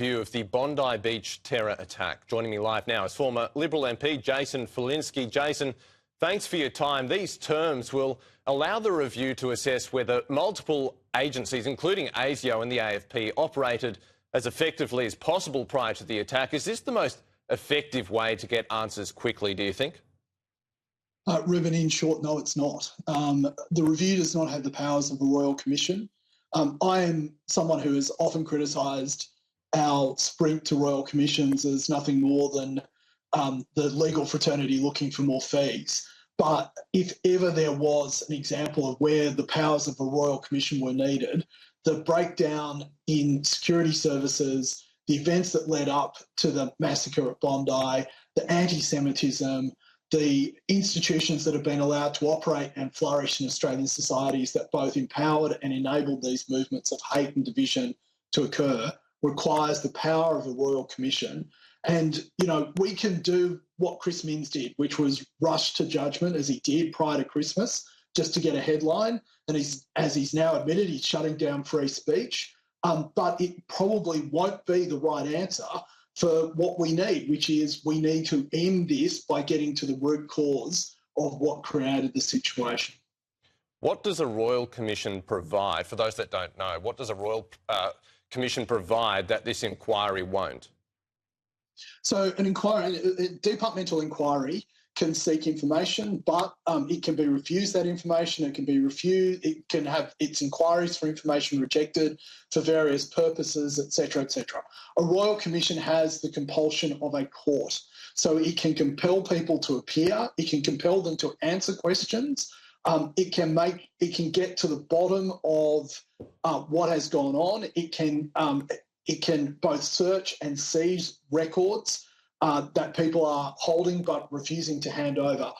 View of the Bondi Beach terror attack. Joining me live now is former Liberal MP Jason Falinski. Jason, thanks for your time. These terms will allow the review to assess whether multiple agencies, including ASIO and the AFP, operated as effectively as possible prior to the attack. Is this the most effective way to get answers quickly, do you think? Ruben, in short, no, it's not. The review does not have the powers of a royal commission. I am someone who has often criticised our sprint to royal commissions as nothing more than the legal fraternity looking for more fees. But if ever there was an example of where the powers of a royal commission were needed, the breakdown in security services, the events that led up to the massacre at Bondi, the anti-Semitism, the institutions that have been allowed to operate and flourish in Australian societies that both empowered and enabled these movements of hate and division to occur requires the power of a royal commission. And, you know, we can do what Chris Minns did, which was rush to judgment as he did prior to Christmas, just to get a headline. And as he's now admitted, he's shutting down free speech. But it probably won't be the right answer for what we need, which is we need to end this by getting to the root cause of what created the situation. What does a royal commission provide? For those that don't know, what does a royal commission provide that this inquiry won't? So an inquiry, a departmental inquiry can seek information, but it can be refused, that information. It can be refused. It can have its inquiries for information rejected for various purposes, etc., etc. A royal commission has the compulsion of a court. So it can compel people to appear. It can compel them to answer questions. It can get to the bottom of what has gone on. It can both search and seize records that people are holding but refusing to hand over.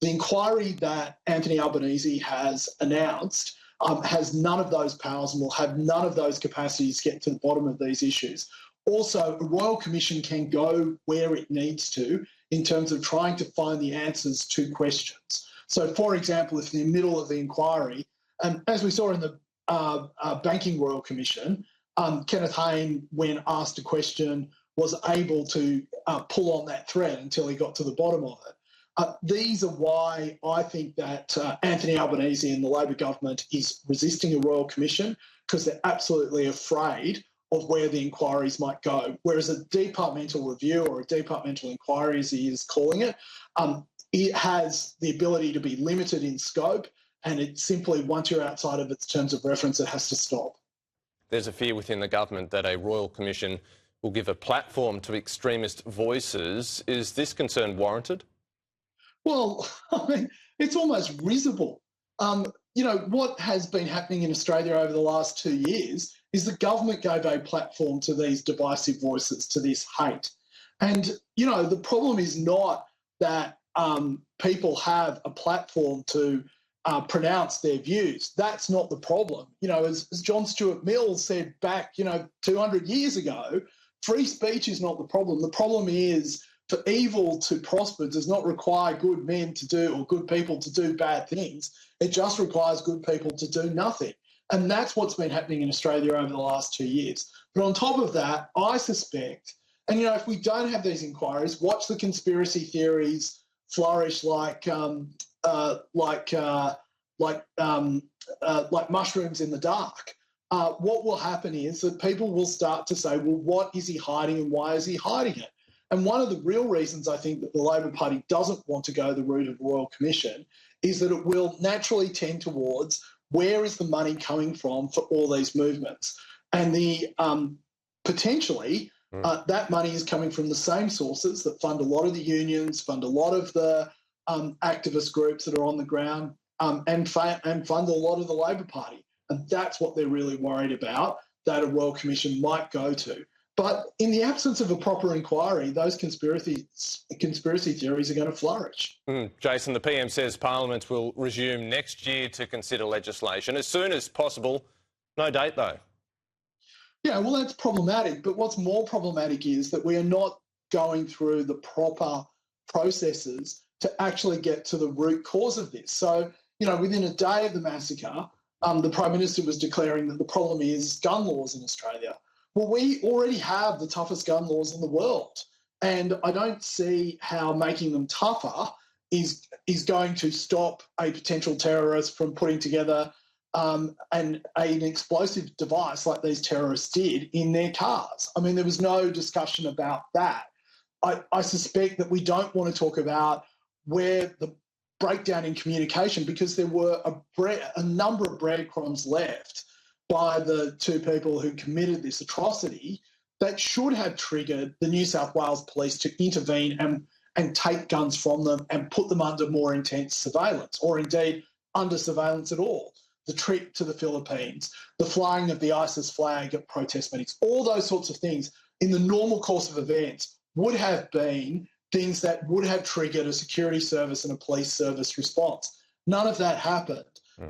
The inquiry that Anthony Albanese has announced has none of those powers and will have none of those capacities to get to the bottom of these issues. Also, a royal commission can go where it needs to in terms of trying to find the answers to questions. So, for example, if in the middle of the inquiry, as we saw in the Banking Royal Commission, Kenneth Hayne, when asked a question, was able to pull on that thread until he got to the bottom of it. These are why I think that Anthony Albanese and the Labor government is resisting a royal commission, because they're absolutely afraid of where the inquiries might go. Whereas a departmental review, or a departmental inquiry as he is calling it, it has the ability to be limited in scope, and it simply, once you're outside of its terms of reference, it has to stop. There's a fear within the government that a royal commission will give a platform to extremist voices. Is this concern warranted? Well, I mean, it's almost risible. You know, what has been happening in Australia over the last 2 years is the government gave a platform to these divisive voices, to this hate. And, you know, the problem is not that people have a platform to pronounce their views. That's not the problem. You know, as John Stuart Mill said back, 200 years ago, free speech is not the problem. The problem is for evil to prosper does not require good men to do, or good people to do bad things. It just requires good people to do nothing. And that's what's been happening in Australia over the last 2 years. But on top of that, I suspect, and, if we don't have these inquiries, watch the conspiracy theories flourish like mushrooms in the dark. What will happen is that people will start to say, well, what is he hiding and why is he hiding it? And one of the real reasons I think that the Labor Party doesn't want to go the route of a Royal Commission is that it will naturally tend towards where is the money coming from for all these movements. And potentially that money is coming from the same sources that fund a lot of the unions, fund a lot of the activist groups that are on the ground, and fund a lot of the Labor Party. And that's what they're really worried about, that a Royal Commission might go to. But in the absence of a proper inquiry, those conspiracy theories are going to flourish. Jason, the PM says Parliament will resume next year to consider legislation as soon as possible. No date, though. Yeah, well, that's problematic. But what's more problematic is that we are not going through the proper processes to actually get to the root cause of this. So, within a day of the massacre, the Prime Minister was declaring that the problem is gun laws in Australia. Well, we already have the toughest gun laws in the world, and I don't see how making them tougher is going to stop a potential terrorist from putting together an explosive device like these terrorists did in their cars. I mean, there was no discussion about that. I suspect that we don't want to talk about where the breakdown in communication, because there were a number of breadcrumbs left by the two people who committed this atrocity that should have triggered the New South Wales police to intervene and take guns from them and put them under more intense surveillance, or indeed under surveillance at all. The trip to the Philippines, the flying of the ISIS flag at protest meetings, all those sorts of things in the normal course of events would have been things that would have triggered a security service and a police service response. None of that happened.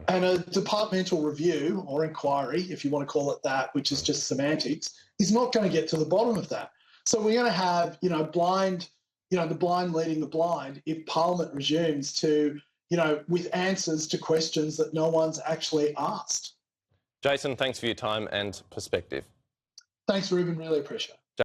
And a departmental review or inquiry, if you want to call it that, which is just semantics, is not going to get to the bottom of that. So we're going to have, the blind leading the blind if Parliament resumes to, with answers to questions that no one's actually asked. Jason, thanks for your time and perspective. Thanks, Ruben. Really appreciate it.